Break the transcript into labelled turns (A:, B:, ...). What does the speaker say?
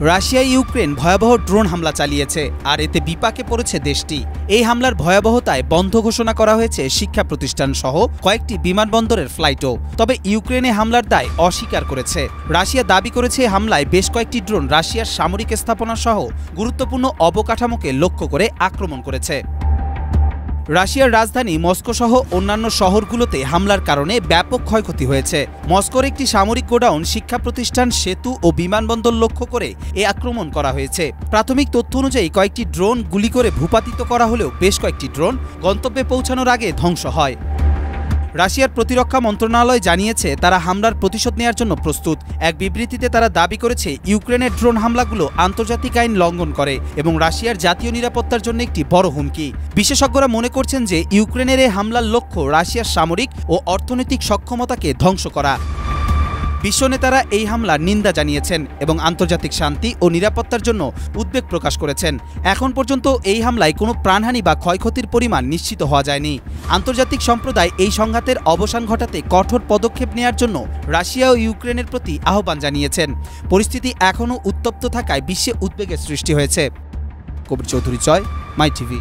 A: Russia Ukraine ভয়াবহ drone হামলা চালিয়েছে আর এতে বিপাকে পড়েছে দেশটি। এই হামলার ভয়াবহতায় বন্ধ ঘোষণা করা হয়েছে শিক্ষা প্রতিষ্ঠান সহ কয়েকটি বিমানবন্দরের ফ্লাইটও। তবে ইউক্রেনে হামলার দায় অস্বীকার করেছে। রাশিয়া দাবি করেছে হামলায় বেশ কয়েকটি ড্রোন রাশিয়ার সামরিক স্থাপনা সহ গুরুত্বপূর্ণ অবকাঠামোকে লক্ষ্য করে আক্রমণ করেছে। রাশিয়ার রাজধানী মস্কো সহ অন্যান্য শহরগুলোতে হামলার কারণে ব্যাপক ক্ষয়ক্ষতি হয়েছে। মস্কোর একটি সামরিক গোডাউন, শিক্ষা প্রতিষ্ঠান, সেতু ও বিমানবন্দর লক্ষ্য করে এ আক্রমণ করা হয়েছে। প্রাথমিক তথ্য অনুযায়ী কয়েকটি ড্রোন গুলি করে ভূপাতিত করা হলেও বেশ কয়েকটি ড্রোন গন্তব্যে পৌঁছানোর আগে ধ্বংস হয়। রাশিয়ার প্রতিরক্ষা মন্ত্রণালয় জানিয়েছে তারা হামলার প্রতিশোধ নেওয়ার জন্য প্রস্তুত। এক বিবৃতিতে তারা দাবি করেছে ইউক্রেনের ড্রোন হামলাগুলো আন্তর্জাতিক আইন লঙ্ঘন করে এবং রাশিয়ার জাতীয় নিরাপত্তার জন্য একটি বড় হুমকি। বিশেষজ্ঞরা মনে করছেন যে ইউক্রেনের এই হামলার লক্ষ্য রাশিয়ার সামরিক ও অর্থনৈতিক সক্ষমতাকে ধ্বংস করা। বিশ্ব নেতারা এই হামলার নিন্দা জানিয়েছেন এবং আন্তর্জাতিক শান্তি ও নিরাপত্তার জন্য উদ্বেগ প্রকাশ করেছেন। এখন পর্যন্ত এই হামলায় কোনো প্রাণহানি বা ক্ষয়ক্ষতির পরিমাণ নিশ্চিত হওয়া যায়নি। আন্তর্জাতিক সম্প্রদায় এই সংঘাতের অবসান ঘটাতে কঠোর পদক্ষেপ নেওয়ার জন্য রাশিয়া ও ইউক্রেনের প্রতি আহ্বান জানিয়েছেন। পরিস্থিতি এখনও উত্তপ্ত থাকায় বিশ্বে উদ্বেগের সৃষ্টি হয়েছে। কবির চৌধুরী, মাই টিভি।